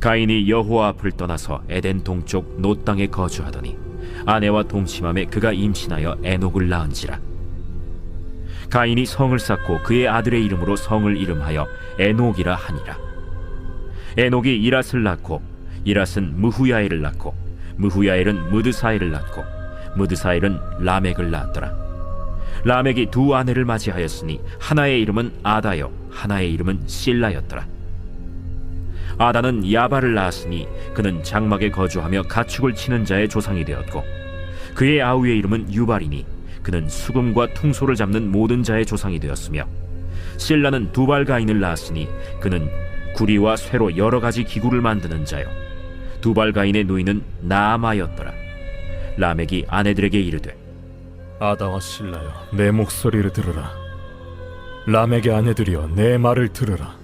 가인이 여호와 앞을 떠나서 에덴 동쪽 노 땅에 거주하더니 아내와 동침함에 그가 임신하여 에녹을 낳은지라. 가인이 성을 쌓고 그의 아들의 이름으로 성을 이름하여 에녹이라 하니라. 에녹이 이랏을 낳고 이랏은 무후야엘을 낳고 무후야엘은 무드사엘을 낳고 무드사엘은 라멕을 낳았더라. 라멕이 두 아내를 맞이하였으니 하나의 이름은 아다요 하나의 이름은 실라였더라. 아다는 야발을 낳았으니 그는 장막에 거주하며 가축을 치는 자의 조상이 되었고 그의 아우의 이름은 유발이니 그는 수금과 퉁소를 잡는 모든 자의 조상이 되었으며 실라는 두발가인을 낳았으니 그는 구리와 쇠로 여러 가지 기구를 만드는 자요 두발가인의 누이는 나아마였더라. 라멕이 아내들에게 이르되 아다와 실라여, 내 목소리를 들으라. 라멕의 아내들이여, 내 말을 들으라.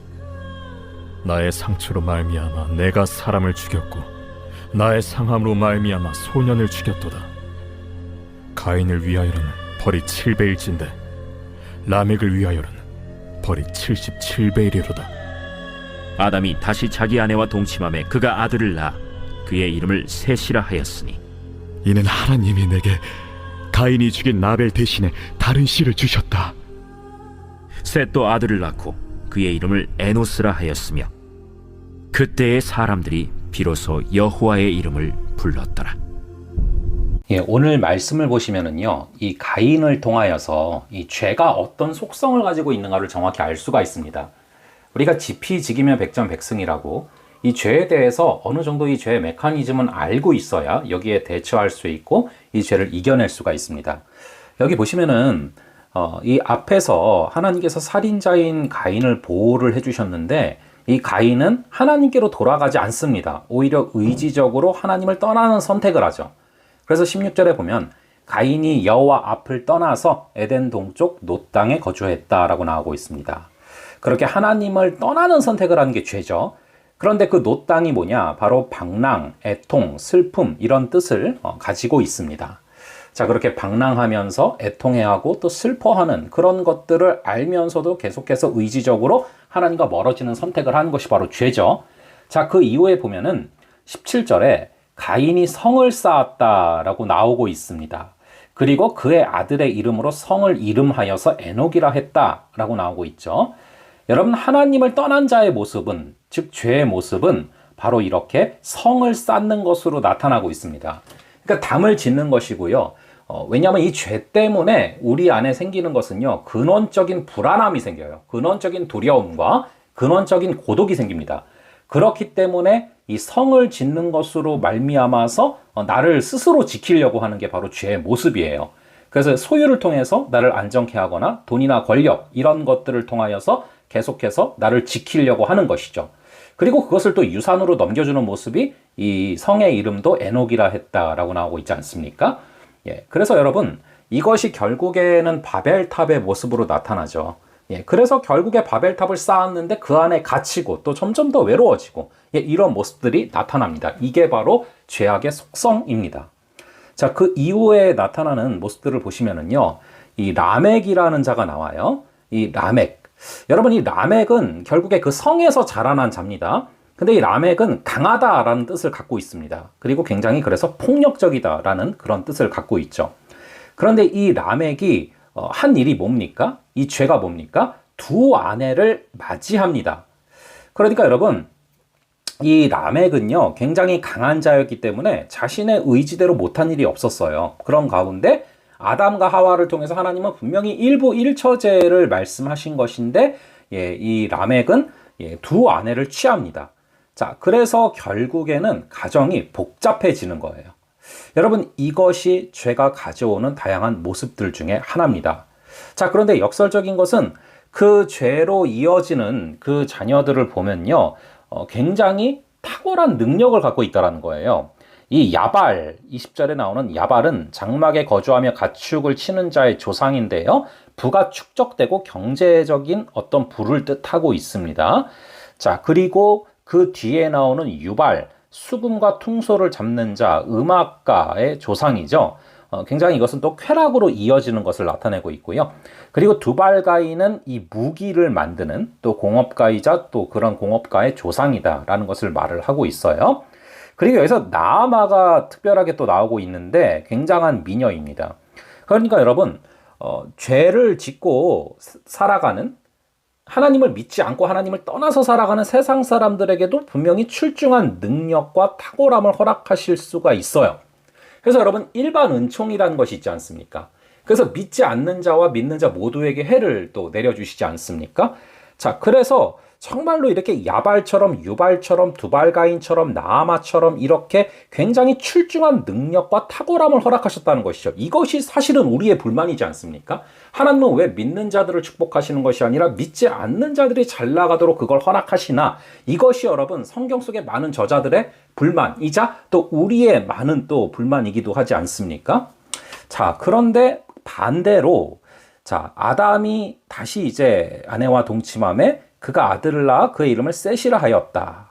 나의 상처로 말미암아 내가 사람을 죽였고 나의 상함으로 말미암아 소년을 죽였도다. 가인을 위하여는 벌이 7배일진데 라멕을 위하여는 벌이 77배이리로다. 아담이 다시 자기 아내와 동침함에 그가 아들을 낳아 그의 이름을 셋이라 하였으니 이는 하나님이 내게 가인이 죽인 라벨 대신에 다른 씨를 주셨다. 셋도 아들을 낳고 그의 이름을 에노스라 하였으며 그때의 사람들이 비로소 여호와의 이름을 불렀더라. 예, 오늘 말씀을 보시면은요, 이 가인을 통하여서 이 죄가 어떤 속성을 가지고 있는가를 정확히 알 수가 있습니다. 우리가 지피지기면 백전백승이라고 이 죄에 대해서 어느 정도 이 죄의 메커니즘은 알고 있어야 여기에 대처할 수 있고 이 죄를 이겨낼 수가 있습니다. 여기 보시면은 이 앞에서 하나님께서 살인자인 가인을 보호를 해주셨는데 이 가인은 하나님께로 돌아가지 않습니다. 오히려 의지적으로 하나님을 떠나는 선택을 하죠. 그래서 16절에 보면 가인이 여호와 앞을 떠나서 에덴 동쪽 노 땅에 거주했다라고 나오고 있습니다. 그렇게 하나님을 떠나는 선택을 하는 게 죄죠. 그런데 그 노 땅이 뭐냐? 바로 방랑, 애통, 슬픔 이런 뜻을 가지고 있습니다. 자, 그렇게 방랑하면서 애통해하고 또 슬퍼하는 그런 것들을 알면서도 계속해서 의지적으로 하나님과 멀어지는 선택을 하는 것이 바로 죄죠. 자, 그 이후에 보면은 17절에 가인이 성을 쌓았다라고 나오고 있습니다. 그리고 그의 아들의 이름으로 성을 이름하여서 에녹이라 했다라고 나오고 있죠. 여러분, 하나님을 떠난 자의 모습은, 즉 죄의 모습은 바로 이렇게 성을 쌓는 것으로 나타나고 있습니다. 그러니까 담을 짓는 것이고요. 왜냐하면 이 죄 때문에 우리 안에 생기는 것은요, 근원적인 불안함이 생겨요. 근원적인 두려움과 근원적인 고독이 생깁니다. 그렇기 때문에 이 성을 짓는 것으로 말미암아서 나를 스스로 지키려고 하는 게 바로 죄의 모습이에요. 그래서 소유를 통해서 나를 안정케 하거나 돈이나 권력 이런 것들을 통하여서 계속해서 나를 지키려고 하는 것이죠. 그리고 그것을 또 유산으로 넘겨주는 모습이 이 성의 이름도 에녹이라 했다라고 나오고 있지 않습니까? 예, 그래서 여러분, 이것이 결국에는 바벨탑의 모습으로 나타나죠. 예, 그래서 결국에 바벨탑을 쌓았는데 그 안에 갇히고 또 점점 더 외로워지고, 예, 이런 모습들이 나타납니다. 이게 바로 죄악의 속성입니다. 자, 그 이후에 나타나는 모습들을 보시면은요, 이 라멕이라는 자가 나와요. 이 라멕. 여러분, 이 라멕은 결국에 그 성에서 자라난 자입니다. 근데 이 라멕은 강하다라는 뜻을 갖고 있습니다. 그리고 굉장히 그래서 폭력적이다라는 그런 뜻을 갖고 있죠. 그런데 이 라멕이 한 일이 뭡니까? 이 죄가 뭡니까? 두 아내를 맞이합니다. 그러니까 여러분, 이 라멕은요, 굉장히 강한 자였기 때문에 자신의 의지대로 못한 일이 없었어요. 그런 가운데 아담과 하와를 통해서 하나님은 분명히 일부 일처제를 말씀하신 것인데, 예, 이 라멕은 두 아내를 취합니다. 자, 그래서 결국에는 가정이 복잡해지는 거예요. 여러분, 이것이 죄가 가져오는 다양한 모습들 중에 하나입니다. 자, 그런데 역설적인 것은 그 죄로 이어지는 그 자녀들을 보면요, 굉장히 탁월한 능력을 갖고 있다는 거예요. 이 야발, 20절에 나오는 야발은 장막에 거주하며 가축을 치는 자의 조상인데요, 부가 축적되고 경제적인 어떤 부를 뜻하고 있습니다. 자, 그리고 그 뒤에 나오는 유발, 수금과 퉁소를 잡는 자, 음악가의 조상이죠. 굉장히 이것은 또 쾌락으로 이어지는 것을 나타내고 있고요. 그리고 두발가인은 이 무기를 만드는 또 공업가이자 또 그런 공업가의 조상이다라는 것을 말을 하고 있어요. 그리고 여기서 나아마가 특별하게 또 나오고 있는데 굉장한 미녀입니다. 그러니까 여러분, 죄를 짓고 살아가는, 하나님을 믿지 않고 하나님을 떠나서 살아가는 세상 사람들에게도 분명히 출중한 능력과 탁월함을 허락하실 수가 있어요. 그래서 여러분, 일반 은총이라는 것이 있지 않습니까? 그래서 믿지 않는 자와 믿는 자 모두에게 해를 또 내려주시지 않습니까? 자, 그래서 정말로 이렇게 야발처럼, 유발처럼, 두발가인처럼, 나아마처럼 이렇게 굉장히 출중한 능력과 탁월함을 허락하셨다는 것이죠. 이것이 사실은 우리의 불만이지 않습니까? 하나님은 왜 믿는 자들을 축복하시는 것이 아니라 믿지 않는 자들이 잘 나가도록 그걸 허락하시나? 이것이 여러분 성경 속의 많은 저자들의 불만이자 또 우리의 많은 또 불만이기도 하지 않습니까? 자, 그런데 반대로, 자, 아담이 다시 이제 아내와 동침함에 그가 아들을 낳아 그의 이름을 셋이라 하였다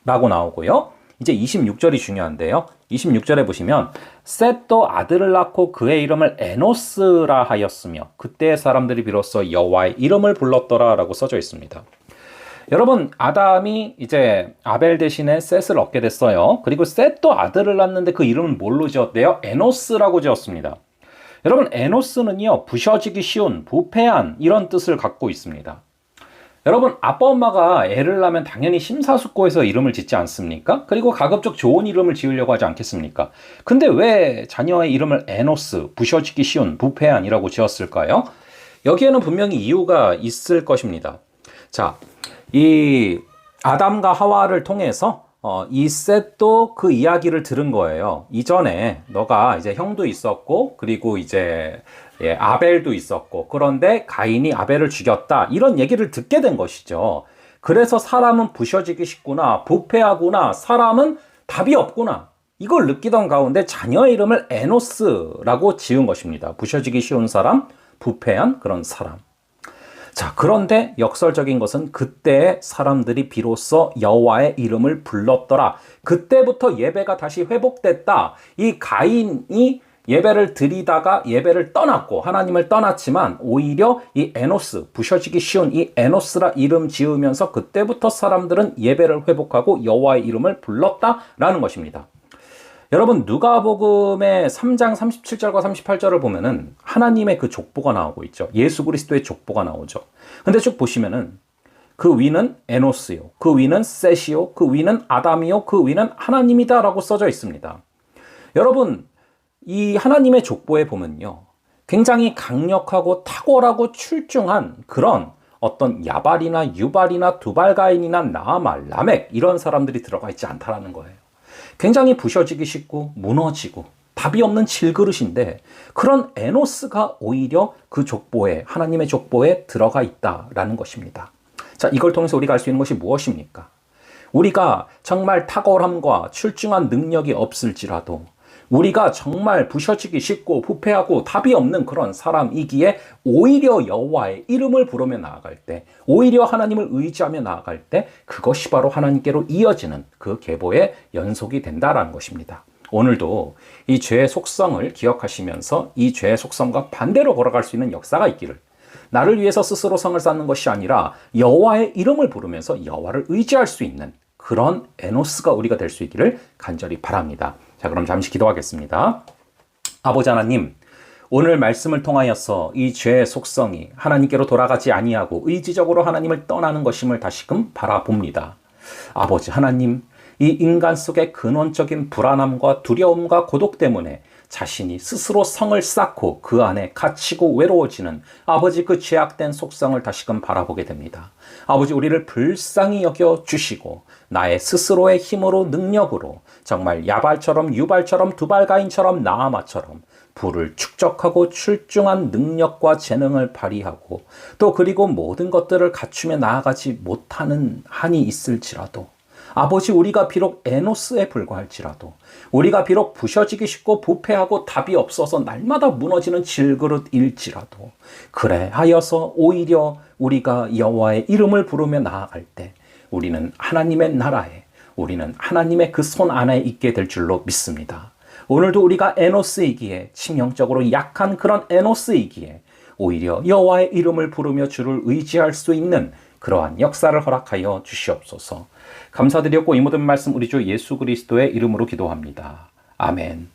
라고 나오고요. 이제 26절이 중요한데요. 26절에 보시면 셋도 아들을 낳고 그의 이름을 에노스라 하였으며 그때의 사람들이 비로소 여호와의 이름을 불렀더라 라고 써져 있습니다. 여러분, 아담이 이제 아벨 대신에 셋을 얻게 됐어요. 그리고 셋도 아들을 낳는데 그 이름은 뭘로 지었대요? 에노스라고 지었습니다. 여러분, 에노스는요, 부셔지기 쉬운, 부패한 이런 뜻을 갖고 있습니다. 여러분, 아빠 엄마가 애를 낳으면 당연히 심사숙고해서 이름을 짓지 않습니까? 그리고 가급적 좋은 이름을 지으려고 하지 않겠습니까? 근데 왜 자녀의 이름을 에노스, 부셔지기 쉬운, 부패한이라고 지었을까요? 여기에는 분명히 이유가 있을 것입니다. 자, 이 아담과 하와를 통해서 이 셋도 그 이야기를 들은 거예요. 이전에 너가 이제 형도 있었고, 그리고 이제 아벨도 있었고, 그런데 가인이 아벨을 죽였다, 이런 얘기를 듣게 된 것이죠. 그래서 사람은 부셔지기 쉽구나, 부패하구나, 사람은 답이 없구나, 이걸 느끼던 가운데 자녀의 이름을 에노스라고 지은 것입니다. 부셔지기 쉬운 사람, 부패한 그런 사람. 자, 그런데 역설적인 것은 그때 사람들이 비로소 여호와의 이름을 불렀더라. 그때부터 예배가 다시 회복됐다. 이 가인이 예배를 드리다가 예배를 떠났고 하나님을 떠났지만 오히려 이 에노스, 부셔지기 쉬운 이 에노스라 이름 지으면서 그때부터 사람들은 예배를 회복하고 여호와의 이름을 불렀다라는 것입니다. 여러분, 누가복음의 3장 37절과 38절을 보면은 하나님의 그 족보가 나오고 있죠. 예수 그리스도의 족보가 나오죠. 근데 쭉 보시면은 그 위는 에노스요, 그 위는 셋이요, 그 위는 아담이요, 그 위는 하나님이다라고 써져 있습니다. 여러분, 이 하나님의 족보에 보면요, 굉장히 강력하고 탁월하고 출중한 그런 어떤 야발이나 유발이나 두발가인이나 나아마, 라멕 이런 사람들이 들어가 있지 않다라는 거예요. 굉장히 부셔지기 쉽고 무너지고 답이 없는 질그릇인데 그런 에노스가 오히려 그 족보에, 하나님의 족보에 들어가 있다라는 것입니다. 자, 이걸 통해서 우리가 알 수 있는 것이 무엇입니까? 우리가 정말 탁월함과 출중한 능력이 없을지라도 우리가 정말 부셔지기 쉽고 부패하고 답이 없는 그런 사람이기에 오히려 여호와의 이름을 부르며 나아갈 때, 오히려 하나님을 의지하며 나아갈 때 그것이 바로 하나님께로 이어지는 그 계보의 연속이 된다라는 것입니다. 오늘도 이 죄의 속성을 기억하시면서 이 죄의 속성과 반대로 걸어갈 수 있는 역사가 있기를, 나를 위해서 스스로 성을 쌓는 것이 아니라 여호와의 이름을 부르면서 여호와를 의지할 수 있는 그런 에노스가 우리가 될 수 있기를 간절히 바랍니다. 자, 그럼 잠시 기도하겠습니다. 아버지 하나님, 오늘 말씀을 통하여서 이 죄의 속성이 하나님께로 돌아가지 아니하고 의지적으로 하나님을 떠나는 것임을 다시금 바라봅니다. 아버지 하나님, 이 인간 속의 근원적인 불안함과 두려움과 고독 때문에 자신이 스스로 성을 쌓고 그 안에 갇히고 외로워지는 아버지 그 죄악된 속성을 다시금 바라보게 됩니다. 아버지, 우리를 불쌍히 여겨 주시고 나의 스스로의 힘으로, 능력으로 정말 야발처럼, 유발처럼, 두발가인처럼, 나아마처럼 부를 축적하고 출중한 능력과 재능을 발휘하고 또 그리고 모든 것들을 갖추며 나아가지 못하는 한이 있을지라도, 아버지, 우리가 비록 에노스에 불과할지라도, 우리가 비록 부셔지기 쉽고 부패하고 답이 없어서 날마다 무너지는 질그릇일지라도, 그래 하여서 오히려 우리가 여호와의 이름을 부르며 나아갈 때 우리는 하나님의 나라에, 우리는 하나님의 그 손 안에 있게 될 줄로 믿습니다. 오늘도 우리가 에노스이기에, 치명적으로 약한 그런 에노스이기에 오히려 여호와의 이름을 부르며 주를 의지할 수 있는 그러한 역사를 허락하여 주시옵소서. 감사드렸고 이 모든 말씀 우리 주 예수 그리스도의 이름으로 기도합니다. 아멘.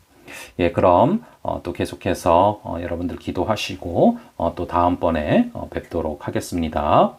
예, 그럼 또 계속해서 여러분들 기도하시고 또 다음번에 뵙도록 하겠습니다.